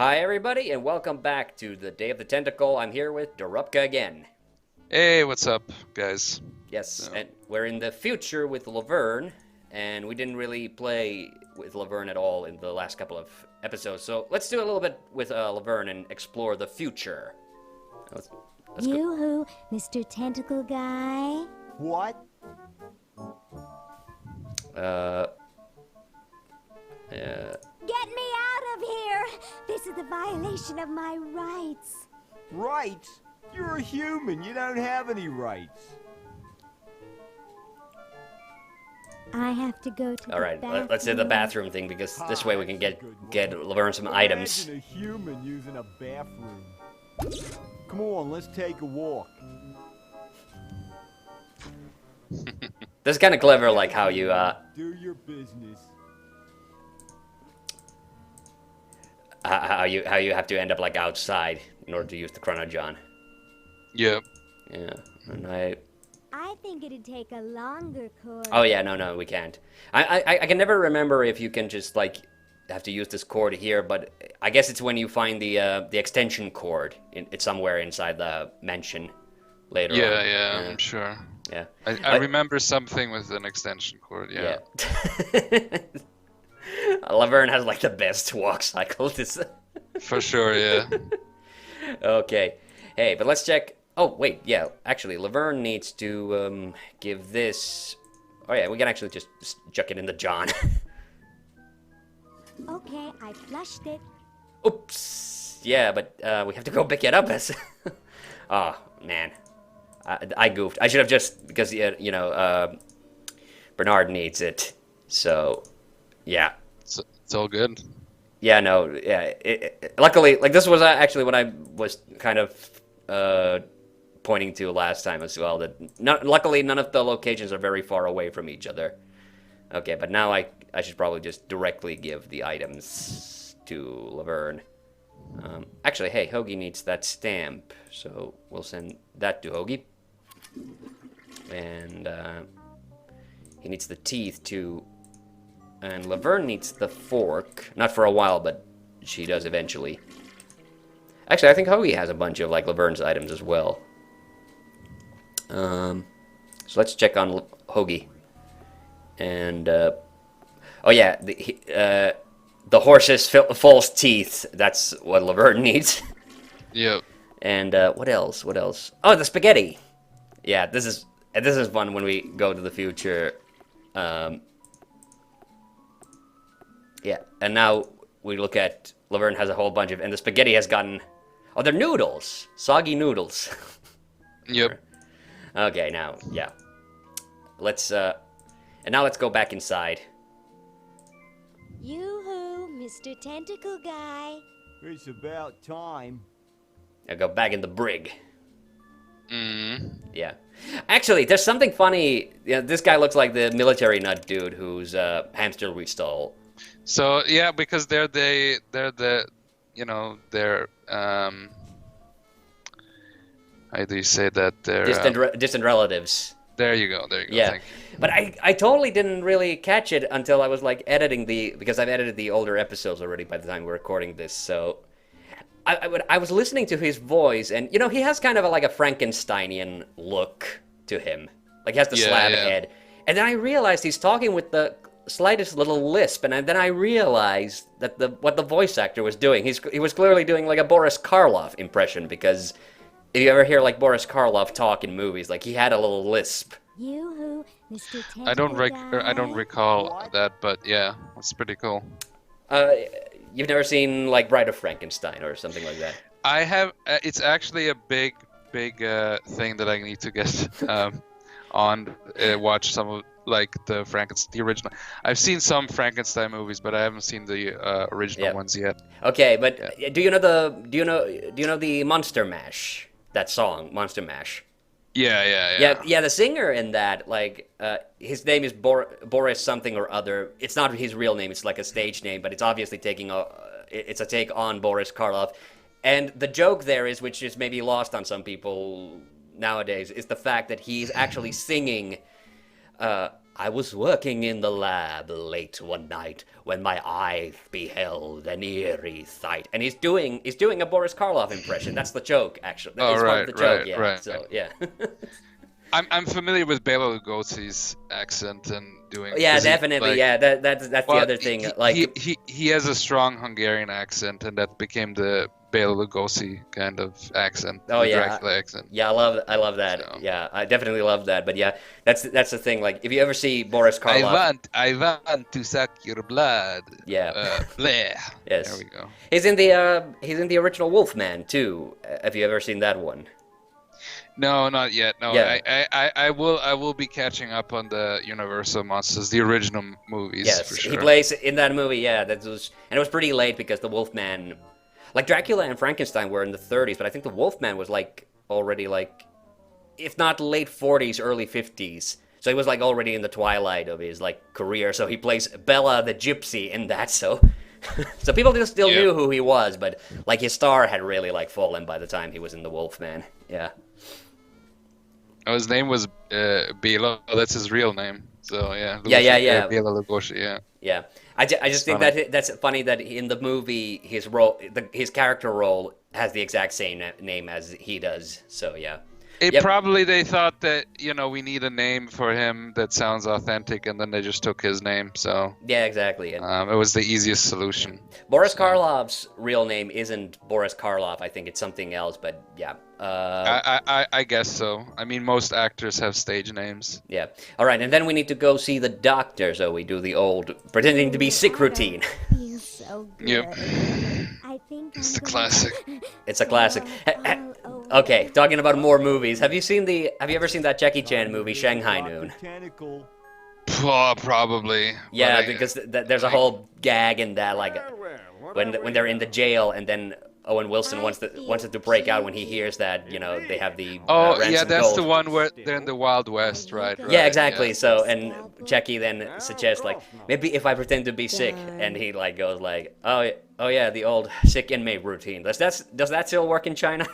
Hi, everybody, and welcome back to the Day of the Tentacle. I'm here with Darabka again. Hey, what's up, guys? Yes, So, and we're in the future with Laverne, and we didn't really play with Laverne at all in the last couple of episodes. So let's do a little bit with Laverne and explore the future. Let's, let's go. Yoohoo, Mr. Tentacle Guy. What? Uh, Get me out of here! This is a violation of my rights. Rights? You're a human. You don't have any rights. I have to go to all right, let's do the bathroom thing because this way we can get Laverne some items. Imagine a human using a bathroom. Come on, let's take a walk. This is kind of clever, like how you Do your business. how you have to end up like outside in order to use the chronojohn. yep. Yeah, and I think it'd take a longer course. Oh yeah, no, we can't. I can never remember if you can just like have to use this cord here, but I guess it's when you find the extension cord. It's somewhere inside the mansion later Yeah, on. yeah, I'm sure. Yeah. I remember something with an extension cord, yeah. Yeah. Laverne has like the best walk cycle. For sure, yeah. Okay. Hey, but let's check. Oh wait, yeah. Actually, Laverne needs to give this. Oh yeah, we can actually just chuck it in the John. Okay, I flushed it. Oops. Yeah, but we have to go pick it up as. Oh man, I goofed. I should have just because Bernard needs it. So, yeah. It's all good. Yeah, no, yeah. Luckily, like this was actually what I was kind of pointing to last time as well. That luckily none of the locations are very far away from each other. Okay, but now I should probably just directly give the items to Laverne. Actually, hey, Hoagie needs that stamp, so we'll send that to Hoagie. And he needs the teeth too. And Laverne needs the fork. Not for a while, but she does eventually. Actually, I think Hoagie has a bunch of like Laverne's items as well. So let's check on Hoagie. And oh yeah, the horse's false teeth. That's what Laverne needs. Yep. And what else? What else? Oh, the spaghetti. Yeah, this is fun when we go to the future. Yeah, and now we look at Laverne has a whole bunch of, and the spaghetti has gotten. Oh, they're noodles, soggy noodles. Yep. Okay, now yeah, let's and now let's go back inside. Yoo-hoo, Mr. Tentacle Guy. It's about time. I'll go back in the brig. Mm. Yeah. Actually, there's something funny. Yeah, this guy looks like the military nut dude whose hamster we stole. So yeah, because they're the how do you say that? They're Distant relatives. there you go. Yeah, Thank you. but I totally didn't really catch it until I was like editing because I've edited the older episodes already by the time we're recording this. So I was listening to his voice, and he has kind of like a Frankensteinian look to him. Like he has the slab head, and then I realized he's talking with the slightest little lisp, and then I realized that what the voice actor was doing. He was clearly doing like a Boris Karloff impression, because if you ever hear like Boris Karloff talk in movies, like he had a little lisp. Yoo-hoo, Mr. Tentacle I don't Guy. recall What? that, but yeah, that's pretty cool. You've never seen like Bride of Frankenstein or something like that? I have. It's actually a big thing that I need to get on. Watch some of like the original. I've seen some Frankenstein movies, but I haven't seen the original Yep. ones yet. Okay, but do you know the Monster Mash? That song, Monster Mash. Yeah, the singer in that, like, his name is Boris something or other. It's not his real name; it's like a stage name, but it's obviously it's a take on Boris Karloff. And the joke there is, which is maybe lost on some people nowadays, is the fact that he's actually singing I was working in the lab late one night when my eye beheld an eerie sight. And he's doing a Boris Karloff impression. That's the joke, actually. Oh, It's part of right, the joke, right, yeah. right. So yeah. I'm familiar with Bela Lugosi's accent and doing. Yeah, 'cause he, definitely. like, Yeah, that's the well, other thing. Like, he has a strong Hungarian accent, and that became the Bela Lugosi kind of accent, oh the yeah, Dracula accent. yeah, I love that. So. Yeah, I definitely love that. But yeah, that's the thing. Like, if you ever see Boris Karloff, I want to suck your blood. Yeah. Bleh. Yes. There we go. he's in the original Wolfman too. Have you ever seen that one? No, not yet. No, Yeah. I will be catching up on the Universal monsters, the original movies. Yes, for sure. he plays in that movie. Yeah, and it was pretty late because the Wolfman, like Dracula and Frankenstein were in the 30s, but I think the Wolfman was like already like, if not late 40s, early 50s. So he was like already in the twilight of his like career. So he plays Bela the Gypsy in that. So, so people still Yeah. knew who he was, but like his star had really like fallen by the time he was in the Wolfman. Yeah. Oh, his name was Bela. Oh, that's his real name. So yeah. Yeah. Bela Lugosi. Yeah. Yeah, I just think funny. that's funny that in the movie his role, his character role has the exact same name as he does. So yeah, Yep. Probably they thought that we need a name for him that sounds authentic, and then they just took his name. So yeah, exactly. And it was the easiest solution. Boris Karloff's real name isn't Boris Karloff. I think it's something else. But yeah, I guess so. I mean, most actors have stage names. yeah. All right, and then we need to go see the doctor. So we do the old pretending to be sick routine. Feels so good. Yep. I think It's I'm the gonna classic. It's a classic. all over. Okay, talking about more movies. Have you ever seen that Jackie Chan movie Shanghai Noon? Tentacle. Probably. Yeah, but because there's a whole gag in that, like when they're in the jail, and then Owen Wilson wants it to break out when he hears that they have the Oh, yeah, ransom that's gold. the one where they're in the Wild West, right? Yeah, exactly. yeah. So, and Jackie then suggests like maybe if I pretend to be sick, and he like goes like, oh yeah, the old sick inmate routine. Does that still work in China?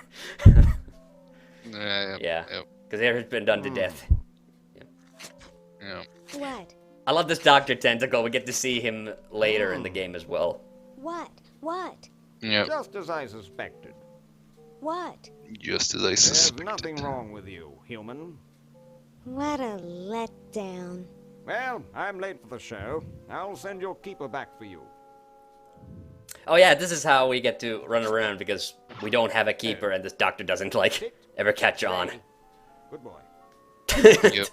Yeah. Yeah, Yep. because it has been done to death. Yeah. What? I love this Dr. Tentacle. We get to see him later in the game as well. What? What? Yep. Just as I suspected. What? Just as I There's suspected. nothing wrong with you, human. What a letdown. Well, I'm late for the show. I'll send your keeper back for you. Oh yeah, this is how we get to run around because we don't have a keeper and this doctor doesn't like ever catch on. Good boy. Yep.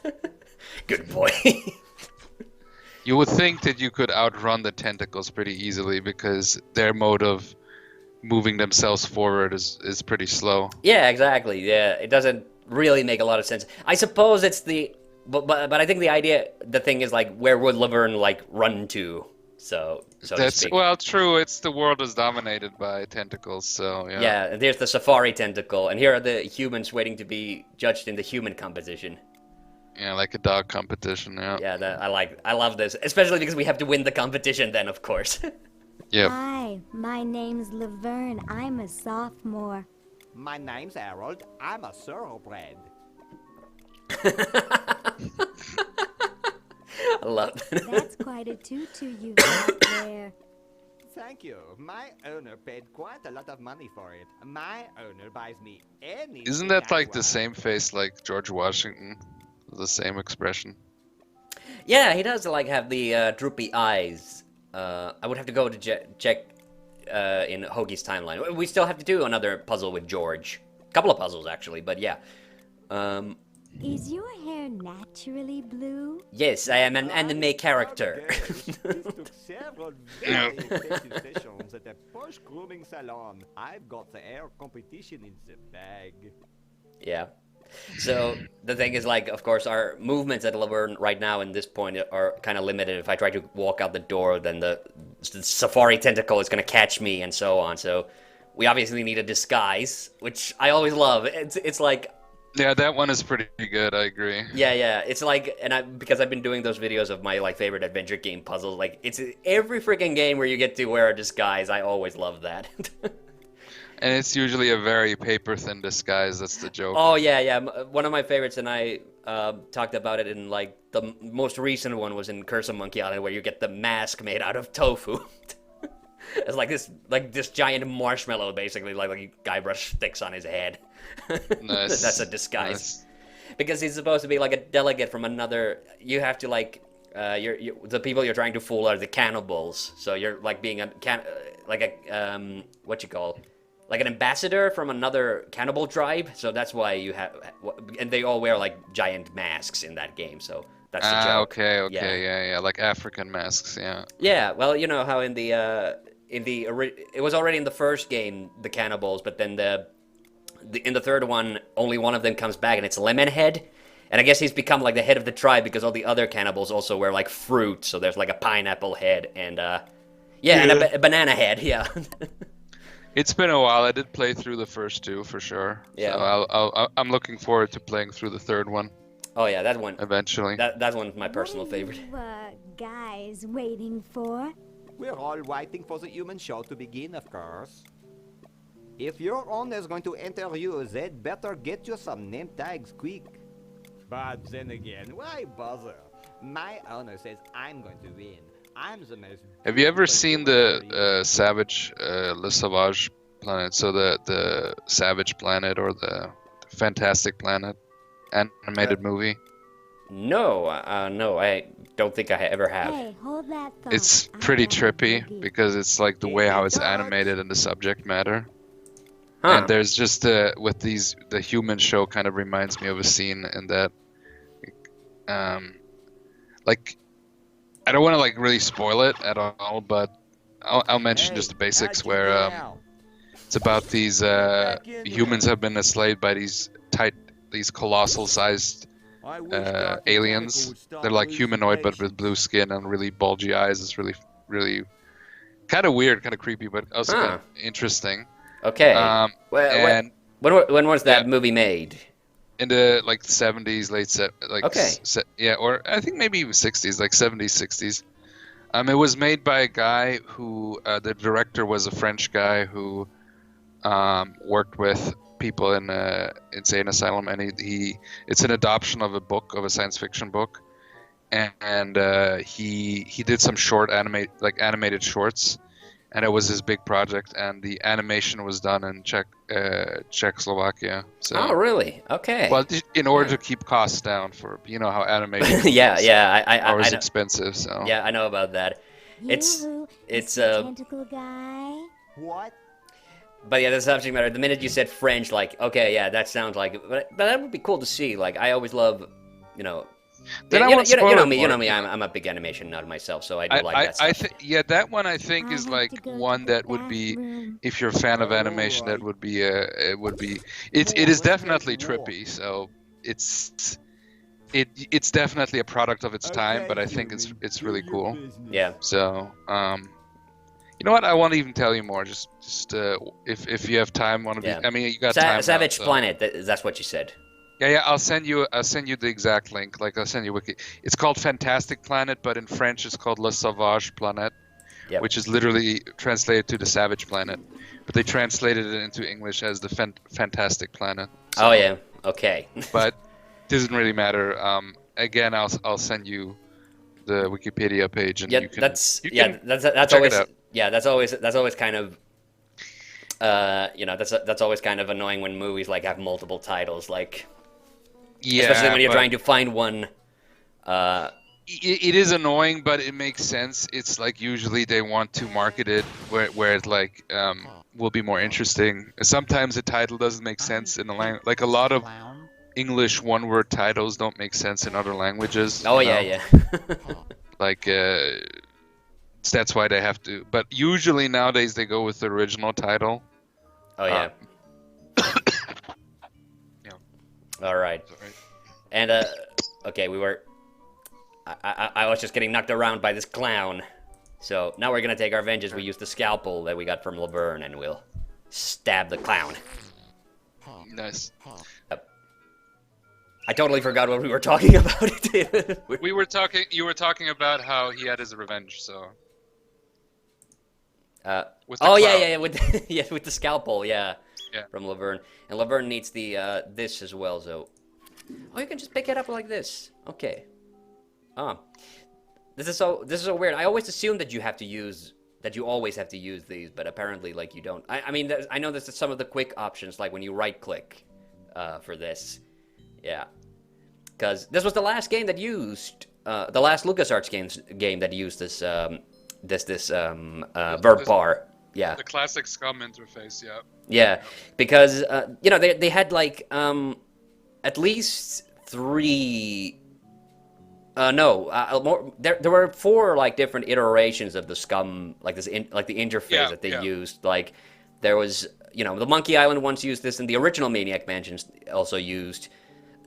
Good boy. You would think that you could outrun the tentacles pretty easily because their mode of moving themselves forward is pretty slow. Yeah, exactly. Yeah, it doesn't really make a lot of sense. I suppose it's but I think the thing is like where would Laverne like run to? So to That's speak. well, true. It's the world is dominated by tentacles, so yeah. Yeah, and there's the safari tentacle, and here are the humans waiting to be judged in the human competition. Yeah, like a dog competition. Yeah. Yeah, I love this, especially because we have to win the competition. Then, of course. Yep. Hi, my name's Laverne. I'm a sophomore. My name's Harold. I'm a thoroughbred. I love that. That's quite a tutu you got there. Thank you. My owner paid quite a lot of money for it. My owner buys me anything. Isn't that I like the want. same face like George Washington? The same expression. Yeah, he does like have the droopy eyes. I would have to go to check in Hoagie's timeline. We still have to do another puzzle with George. A couple of puzzles actually, but yeah. Is your hair naturally blue? Yes, I am an anime character. This took several very expensive sessions at a posh grooming salon. I've got the hair competition in the bag. Yeah. So the thing is, like, of course, our movements at Laverne right now in this point are kind of limited. If I try to walk out the door, then the safari tentacle is going to catch me and so on. So we obviously need a disguise, which I always love. It's like, Yeah, that one is pretty good. I agree. yeah. It's like, because I've been doing those videos of my like favorite adventure game puzzles. Like, it's every freaking game where you get to wear a disguise. I always love that. And it's usually a very paper thin disguise. That's the joke. Oh yeah. One of my favorites, and talked about it in like the most recent one was in Curse of Monkey Island, where you get the mask made out of tofu. It's like this giant marshmallow, basically, like a Guybrush sticks on his head. Nice. That's a disguise. Nice. Because he's supposed to be like a delegate from another. You have to like, the people you're trying to fool are the cannibals. So you're like being what you call, like an ambassador from another cannibal tribe. So that's why you have, and they all wear like giant masks in that game. So that's the joke. Okay, Yeah. yeah, like African masks, yeah. Yeah, well, you know how it was already in the first game, the cannibals, but then in the third one, only one of them comes back, and it's Lemonhead. And I guess he's become like the head of the tribe because all the other cannibals also wear like fruit. So there's like a pineapple head and and a banana head. Yeah. It's been a while. I did play through the first two for sure. Yeah. So I'm looking forward to playing through the third one Oh yeah, that one. eventually. That one's my personal What are favorite. you, guys waiting for? We're all waiting for the human show to begin, of course. If your owner's going to enter you, they'd better get you some name tags quick. But then again, why bother? My owner says I'm going to win. I'm the most... Have you ever beautiful seen human the being. Savage, Le Sauvage planet? So the Savage planet or the Fantastic Planet animated movie? No, no, I don't think I ever have. Hey, hold that thought. It's I pretty got a trippy boogie. because it's like the way how it's It does. animated and the subject matter. Huh. And there's just the human show kind of reminds me of a scene in that, like, I don't want to like really spoil it at all, but I'll mention just the basics check where it out. it's about these humans have been enslaved by these colossal sized I wish Dr. aliens. Tentacle would stop They're like losing humanoid but with patience. blue skin and really bulgy eyes. It's really kind of weird, kind of creepy, but also Huh. kind of interesting. Okay. And When was that yeah. movie made? in the like 70s, Okay. or I think maybe even 60s, like 70s, 60s. It was made by a guy who the director was a French guy who worked with people in a insane asylum, and it's an adoption of a science fiction book, and he did some animated shorts, and it was his big project, and the animation was done in Czechoslovakia. So, Oh, really? Okay. well, in order to keep costs down for how animation yeah, is yeah, I always know. expensive. So Yeah, I know about that. It's- Yoohoo, it's, Mr. Tentacle Guy. What? But yeah, the subject matter. The minute you said French, like, okay, yeah, that sounds like. But that would be cool to see. Like, I always love, Then I you won't know spoil it me. You more. know me. I'm a big animation nut myself, so I do like that I stuff. think that one I think I is have like to go to one the that would be, bathroom. if you're a fan of animation, that would be it is definitely trippy. So it's definitely a product of its time, but I think it's really cool. Yeah. So you know what? I won't even tell you more. Just if you have time, Yeah. I mean, you got time. now, Savage so- Planet. That's what you said. Yeah. I'll send you the exact link. Like I'll send you wiki. It's called Fantastic Planet, but in French it's called Le Sauvage Planet, Yep. which is literally translated to the Savage Planet. But they translated it into English as the Fantastic Planet. Oh yeah. Okay. But it doesn't really matter. Again, I'll send you the Wikipedia page, and Yeah, you can. that's you yeah, can that's check always it out. yeah, that's always kind of that's always kind of annoying when movies like have multiple titles, like Yeah, especially when you're but trying to find one. it is annoying, but it makes sense. It's like usually they want to market it where it like will be more interesting. Sometimes the title doesn't make sense in the language. Like a lot of English one-word titles don't make sense in other languages. Oh you yeah, know? yeah. Like that's why they have to. But usually nowadays they go with the original title. Oh yeah. Yeah. All right. Sorry. And okay, I was just getting knocked around by this clown. So now we're gonna take our vengeance. We use the scalpel that we got from Laverne, and we'll stab the clown. Nice. I totally forgot what we were talking about. You were talking about how he had his revenge. So. With the Oh clown. yeah, with with the scalpel, yeah. Yeah. From Laverne, and Laverne needs the this as well. So Oh, you can just pick it up like this. Okay. Ah. This is so weird. I always assume that you always have to use these, but apparently, like, you don't. I mean, I know this is some of the quick options, like when you right-click for this. Yeah. Because this was the last game that used, the last LucasArts game that used this verb bar. Yeah. The classic Scum interface, yeah. Yeah, because, you know, they had, like, at least 3... more. There were 4 like different iterations of the Scum, like the interface that they used. Like there was, you know, the Monkey Island ones used this, and the original Maniac Mansions also used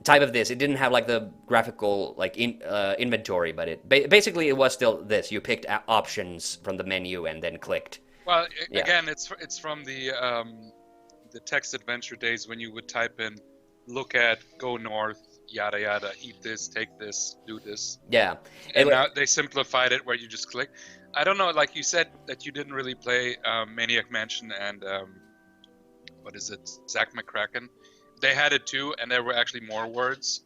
type of this. It didn't have like the graphical like inventory, but basically it was still this. You picked options from the menu and then clicked. Well, again, it's from the text adventure days when you would type in, look at, go north, yada yada, eat this, take this, do this. Yeah. And now they simplified it where you just click. I don't know, like you said that you didn't really play Maniac Mansion and what is it, Zack McCracken. They had it too, and there were actually more words.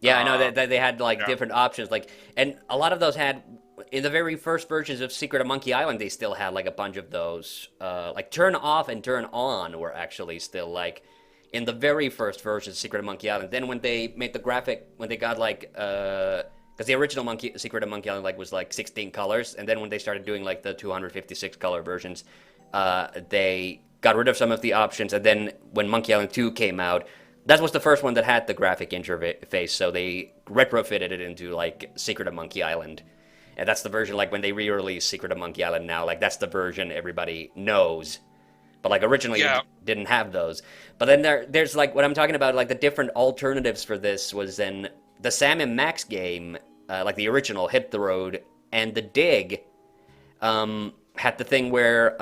Yeah, I know that they had like different options, like, and a lot of those had in the very first versions of Secret of Monkey Island. They still had like a bunch of those, like turn off and turn on were actually still like in the very first version of Secret of Monkey Island. Then when they made the graphic, when they got like, because the original Secret of Monkey Island like was like 16 colors, and then when they started doing like the 256 color versions, they got rid of some of the options, and then when Monkey Island 2 came out, that was the first one that had the graphic interface, so they retrofitted it into like Secret of Monkey Island. And that's the version, like when they re-release Secret of Monkey Island now, like that's the version everybody knows. But like originally it didn't have those. But then there's like what I'm talking about, like the different alternatives for this was then the Sam and Max game, like the original Hit the Road, and the Dig had the thing where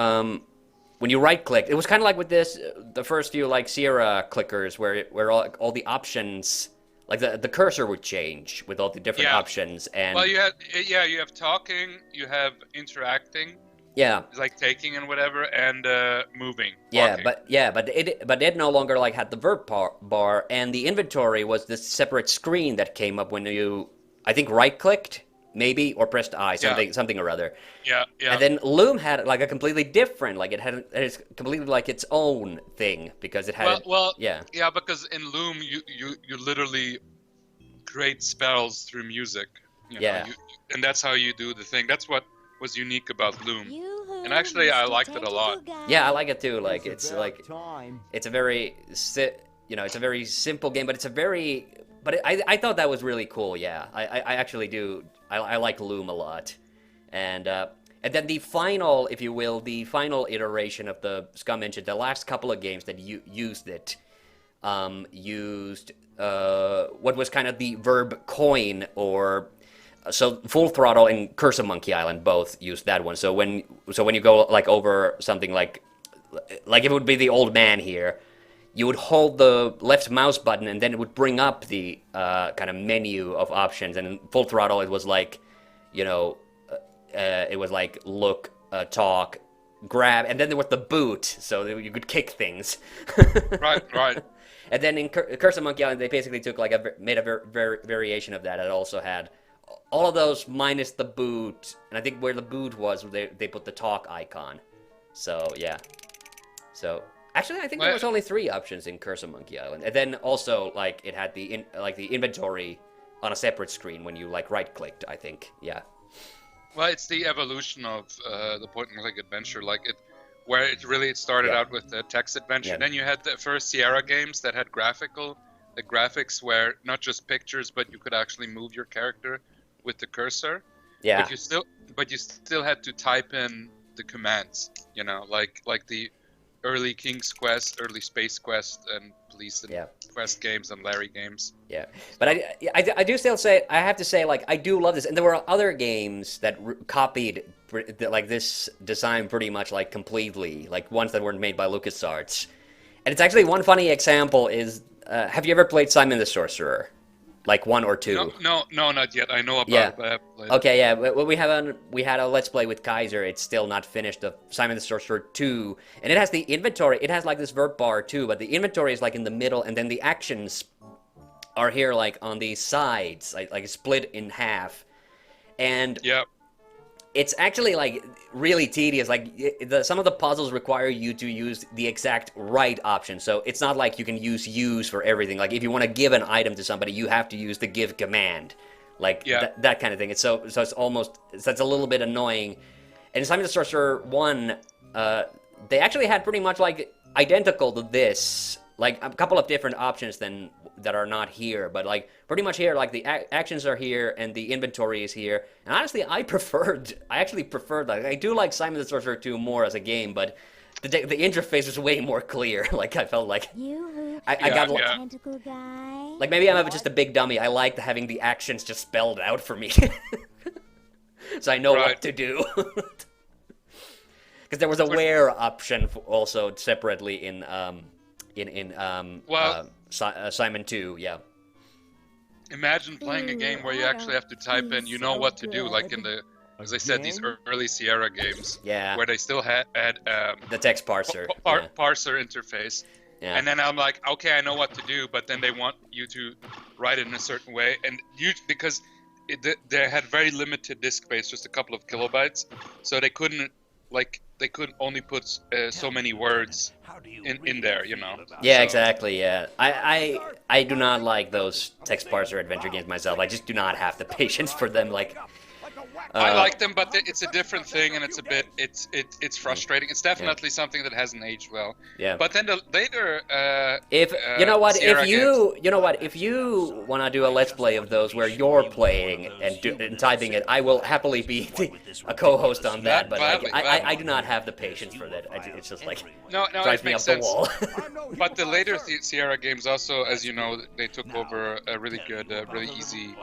when you right click, it was kind of like with this, the first few like Sierra clickers where all the options, like the cursor would change with all the different options. And well, you have talking, you have interacting. Yeah. Like taking and whatever, and moving. Yeah, walking. but it no longer like had the verb bar, and the inventory was this separate screen that came up when you, I think, right clicked maybe or pressed I, something or other. Yeah. And then Loom had like a completely different, like it's completely like its own thing because it had. Yeah, because in Loom you literally create spells through music. You know, and that's how you do the thing. That's what was unique about Loom. Yoo-hoo, And actually I Mr. liked it a lot. Tentacle Guy. Yeah, I like it too. Like it's a very it's a very simple game, but I thought that was really cool. Yeah, I actually do. I like Loom a lot, and then the final, if you will, the final iteration of the Scum engine, the last couple of games that used it, used what was kind of the verb coin, or so Full Throttle and Curse of Monkey Island both used that one. So when you go like over something like if it would be the old man here, you would hold the left mouse button and then it would bring up the kind of menu of options. And in Full Throttle, it was like, it was like look, talk, grab, and then there was the boot, so you could kick things. Right. And then in Curse of Monkey Island, they basically took like made a variation of that. It also had all of those minus the boot, and I think where the boot was, they put the talk icon. So yeah. So actually, I think there was only 3 options in Curse of Monkey Island, and then also like it had the inventory on a separate screen when you like right clicked. I think, yeah. Well, it's the evolution of the point-and-click adventure, where it started out with the text adventure. Yeah. Then you had the first Sierra games that had the graphics were not just pictures, but you could actually move your character with the cursor. Yeah. But you still had to type in the commands. You know, like the early King's Quest, early Space Quest, and Police and Quest games and Larry games. Yeah, but I do still say, I have to say, like, I do love this. And there were other games that copied, like, this design pretty much, like, completely. Like, ones that weren't made by LucasArts. And it's actually one funny example is, have you ever played Simon the Sorcerer? Like 1 or 2? No, not yet. I know about it, but I haven't played it. Okay, yeah. We had a Let's Play with Kaiser. It's still not finished. Of Simon the Sorcerer 2, and it has the inventory. It has like this verb bar too, but the inventory is like in the middle, and then the actions are here like on the sides, like split in half, and Yep. it's actually like really tedious. Like some of the puzzles require you to use the exact right option, so it's not like you can use for everything. Like if you want to give an item to somebody, you have to use the give command, like Yeah. that kind of thing. It's so it's almost that's a little bit annoying. And Simon the Sorcerer 1, they actually had pretty much like identical to this, like a couple of different options that are not here, but like pretty much here, like the actions are here and the inventory is here. And honestly, I actually preferred that. I do like Simon the Sorcerer 2 more as a game, but the interface was way more clear. Like I felt like Yoohoo. I got Yeah. Tentacle Guy. like maybe I'm just a big dummy. I liked having the actions just spelled out for me, so I know Right. what to do. Because there was a where option also separately in Simon 2, yeah. Imagine playing a game where you actually have to type in, you know what to do, like in the, as I said, these early Sierra games, Yeah. where they still had The text parser. Yeah. parser interface. Yeah. And then I'm like, okay, I know what to do, but then they want you to write it in a certain way, and because they had very limited disk space, just a couple of kilobytes, so they couldn't only put so many words in there, you know. Yeah, So- exactly. Yeah, I do not like those text parser adventure games myself. I just do not have the patience for them. Like, I like them, but it's a different thing, and it's frustrating. It's definitely something that hasn't aged well. Yeah. But then the later, if you know what, Sierra if you wanna do a let's play of those where you're playing and typing it, I will happily be a co-host on that. But like, Gladly, I gladly. do not have the patience for that. It's just like no, drives it me up makes the sense. wall. But the later Sierra games also, as you know, they took over a really good, really easy,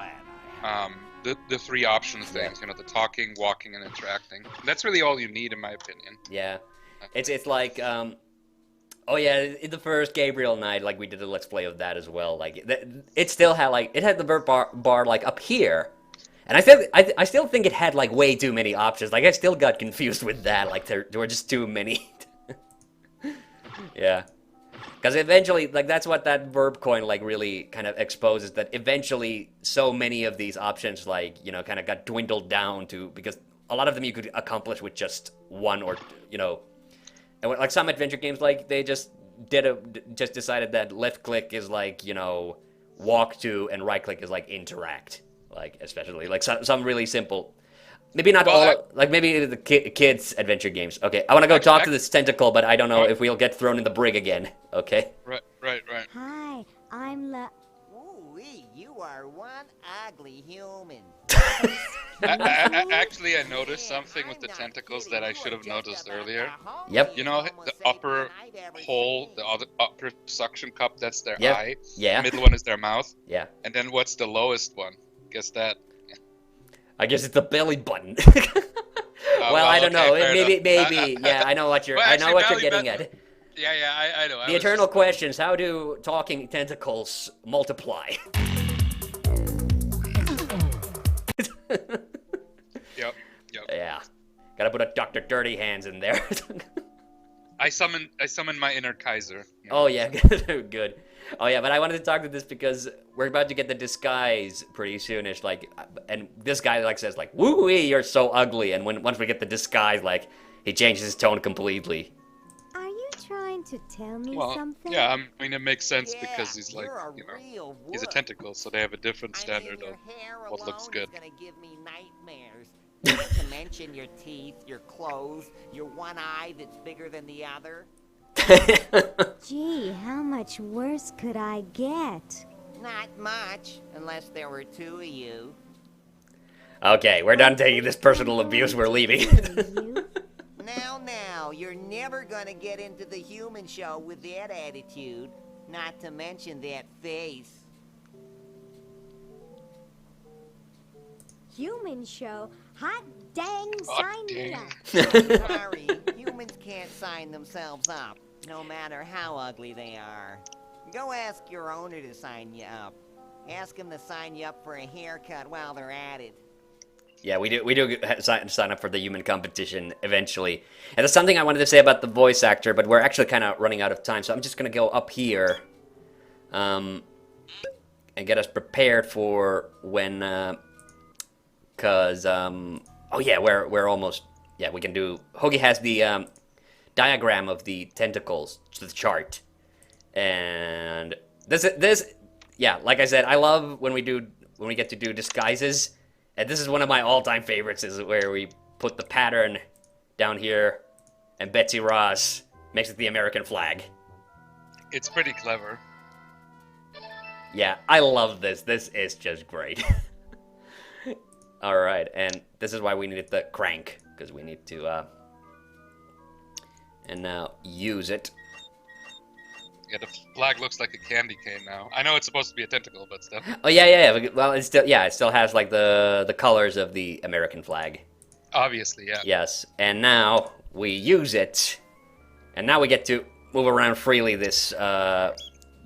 the three option things. You know, the talking, walking, and interacting. That's really all you need, in my opinion. Yeah, it's like oh yeah, in the first Gabriel night, like we did a let's play of that as well. Like it still had the verb bar like up here, and I still think it had like way too many options. Like I still got confused with that. Like there were just too many. Yeah. Because eventually, like, that's what that verb coin, like, really kind of exposes, that eventually so many of these options, like, you know, kind of got dwindled down to, because a lot of them you could accomplish with just one or, you know, and like some adventure games, like, they just just decided that left click is like, you know, walk to, and right click is like interact, like, especially, like, some really simple. Maybe not all, like maybe the kids' adventure games. Okay, I want to go talk to this tentacle, but I don't know if we'll get thrown in the brig again. Okay? Right. Hi, I'm Ooh-wee, you are one ugly human. Actually, I noticed something with the tentacles that I should have noticed earlier. Yep. You know, the upper hole, the upper suction cup, that's their Yep. eye. Yeah. The middle one is their mouth. Yeah. And then what's the lowest one? Guess that. I guess it's the belly button. Oh, well, I don't know. okay, fair Maybe. enough. Yeah, I know what you're. Well, I know actually, what you're belly getting button- at. Yeah, I know. The eternal questions: how do talking tentacles multiply? Yep. Yeah. Gotta put a Dr. Dirty Hands in there. I summon my inner Kaiser. Oh yeah, good. Oh yeah, but I wanted to talk to this because we're about to get the disguise pretty soonish. Like, and this guy like says like, "Woo-wee, you're so ugly," and once we get the disguise, like, he changes his tone completely. Are you trying to tell me Well, something? yeah, I mean it makes sense Yeah, because he's like, you're a you know, real he's a wood. tentacle, so they have a different standard your of hair what looks alone good. is gonna give me nightmares. Not to mention your teeth, your clothes, your one eye that's bigger than the other. Gee, how much worse could I get? Not much, unless there were two of you. Okay, we're done taking this personal abuse. We're leaving. You? Now, you're never gonna get into the human show with that attitude. Not to mention that face. Human show? Hot dang, Hot sign me dang. up. Sorry, humans can't sign themselves up, no matter how ugly they are. Go ask your owner to sign you up. Ask him to sign you up for a haircut while they're at it. Yeah, we do sign up for the human competition eventually. And that's something I wanted to say about the voice actor, but we're actually kind of running out of time, so I'm just going to go up here. And and get us prepared for when, cause oh yeah, we're almost, yeah, we can do. Hoagie has the diagram of the tentacles to the chart, and this, yeah, like I said, I love when we get to do disguises, and this is one of my all-time favorites. Is where we put the pattern down here, and Betsy Ross makes it the American flag. It's pretty clever. Yeah, I love this. This is just great. Alright, and this is why we needed the crank, because we need to, and now use it. Yeah, the flag looks like a candy cane now. I know it's supposed to be a tentacle, but still. Oh, yeah. Well, it still has, like, the colors of the American flag. Obviously, yeah. Yes, and now we use it, and now we get to move around freely this, the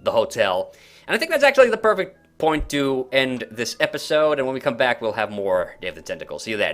hotel. And I think that's actually the perfect point to end this episode, and when we come back, we'll have more Day of the Tentacle. See you then.